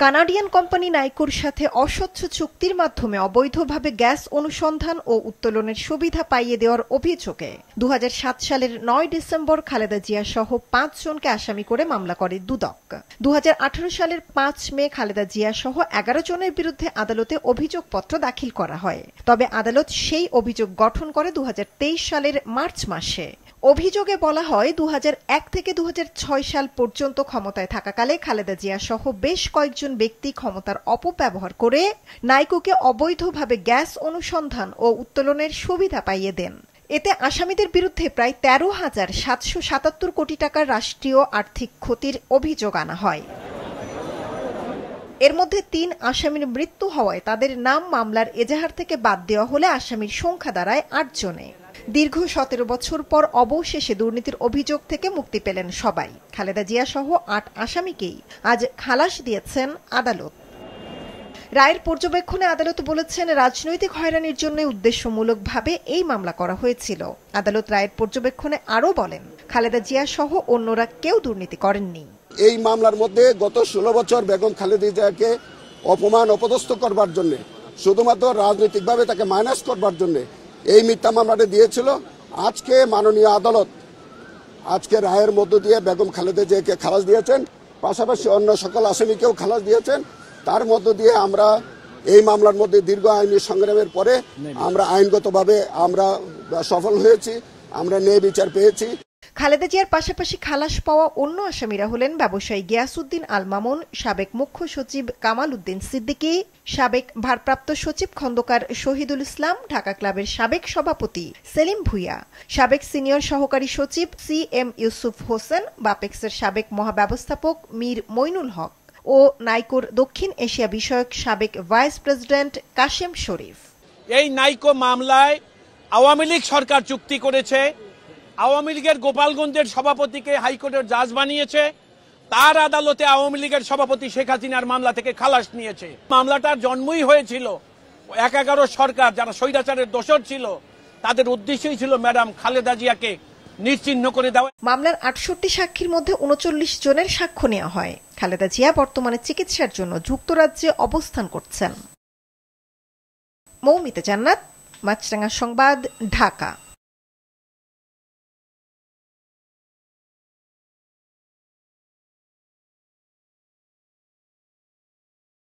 Canadian company নাইকোর সাথে অস্বচ্ছ চুক্তির মাধ্যমে অবৈধভাবে গ্যাস অনুসন্ধান ও উত্তোলনের সুবিধা পাইয়ে দেওয়ার অভিযোগে 2007 সালের 9 ডিসেম্বর খালেদা জিয়া সহ 5 জনকে আসামি করে মামলা করে দুদক। 2018 সালের 5 মে খালেদা জিয়া সহ 11 জনের বিরুদ্ধে আদালতে অভিযোগপত্র দাখিল করা হয়। তবে আদালত সেই অভিযোগ গঠন করে 2023 সালের মার্চ মাসে। অভিযোগে বলা হয় 2001 থেকে 2006 সাল পর্যন্ত ক্ষমতায় থাকাকালে খালেদা জিয়া সহ বেশ কয়েকজন ব্যক্তি ক্ষমতার অপব্যবহার করে নাইকোকে অবৈধভাবে গ্যাস অনুসন্ধান ও উত্তোলনের সুবিধা পাইয়ে দেন। এতে আসামিদের বিরুদ্ধে প্রায় 13,777 কোটি টাকার রাষ্ট্রীয় আর্থিক ক্ষতির অভিযোগ আনা হয়। এর মধ্যে 3 আসামির মৃত্যু হওয়ায় তাদের নাম মামলার এজাহার থেকে বাদ দেওয়া হলে আসামির সংখ্যা দাঁড়ায় 8 জনে। দীর্ঘ 17 বছর পর অবশেষে দুর্নীতির অভিযোগ থেকে মুক্তি পেলেন সবাই। খালেদা জিয়া সহ 8 আসামিকেই আজ খালাস দিয়েছেন আদালত। রায়ের পর্যবেক্ষণে আদালত বলেছেন, রাজনৈতিক হয়রানির জন্য উদ্দেশ্যমূলকভাবে এই মামলা করা হয়েছিল। আদালত রায়ের পর্যবেক্ষণে আরও বলেন, খালেদা জিয়া সহ অন্যরা কেউ দুর্নীতি করেননি। এই মামলার মধ্যে গত 16 বছর বেগম খালেদা জিয়াকে অপমান অপদস্থ করবার জন্য, শুধুমাত্র রাজনৈতিকভাবে তাকে মাইনাস করবার জন্য এই মিথ্যা মামলাটা দিয়েছিল। আজকে মাননীয় আদালত আজকে রায়ের মধ্য দিয়ে বেগম খালেদা জিয়াকে খালাস দিয়েছেন, পাশাপাশি অন্য সকল আসামিকেও খালাস দিয়েছেন। তার মধ্য দিয়ে আমরা এই মামলার মধ্যে দীর্ঘ আইনি সংগ্রামের পরে আমরা আইনগতভাবে আমরা সফল হয়েছি, আমরা ন্যায় বিচার পেয়েছি। খালেদা জিয়ার পাশাপাশি খালাস পাওয়া অন্য আসামিরা হলেন ব্যবসায়ী গিয়াসউদ্দিন আল মামুন, সাবেক মুখ্য সচিব কামাল উদ্দিন সিদ্দিকী, সাবেক ভারপ্রাপ্ত সচিব খন্দকার শহীদুল ইসলাম, ঢাকা ক্লাবের সাবেক সভাপতি সেলিম ভুইয়া, সাবেক সিনিয়র সহকারী সচিব CM ইউসুফ হোসেন, বাপেক্সের সাবেক মহাব্যবস্থাপক মীর মইনুল হক ও নাইকোর দক্ষিণ এশিয়া বিষয়ক সাবেক ভাইস প্রেসিডেন্ট কাশেম শরীফ। এই নাইকো মামলায় আওয়ামী লীগ সরকার চুক্তি করেছে, আওয়ামী লীগের গোপালগঞ্জের সভাপতিকে হাইকোর্টের জাজ বানিয়েছে, তার আদালতে আওয়ামী লীগের সভাপতি শেখ হাসিনার মামলা থেকে খালাস নিয়েছে। মামলাটার জন্মই হয়েছিল 11 সরকার যারা স্বৈরাচারের দোষর ছিল, তাদের উদ্দেশ্যই ছিল ম্যাডাম খালেদা জিয়াকে নিশ্চিহ্ন করে দেওয়া। মামলার 68 সাক্ষীর মধ্যে 39 জনের সাক্ষ্য নেওয়া হয়। খালেদা জিয়া বর্তমানে চিকিৎসার জন্য যুক্তরাজ্যে অবস্থান করছেন। মৌমিতা জান্নাত, মাছরাঙা সংবাদ, ঢাকা।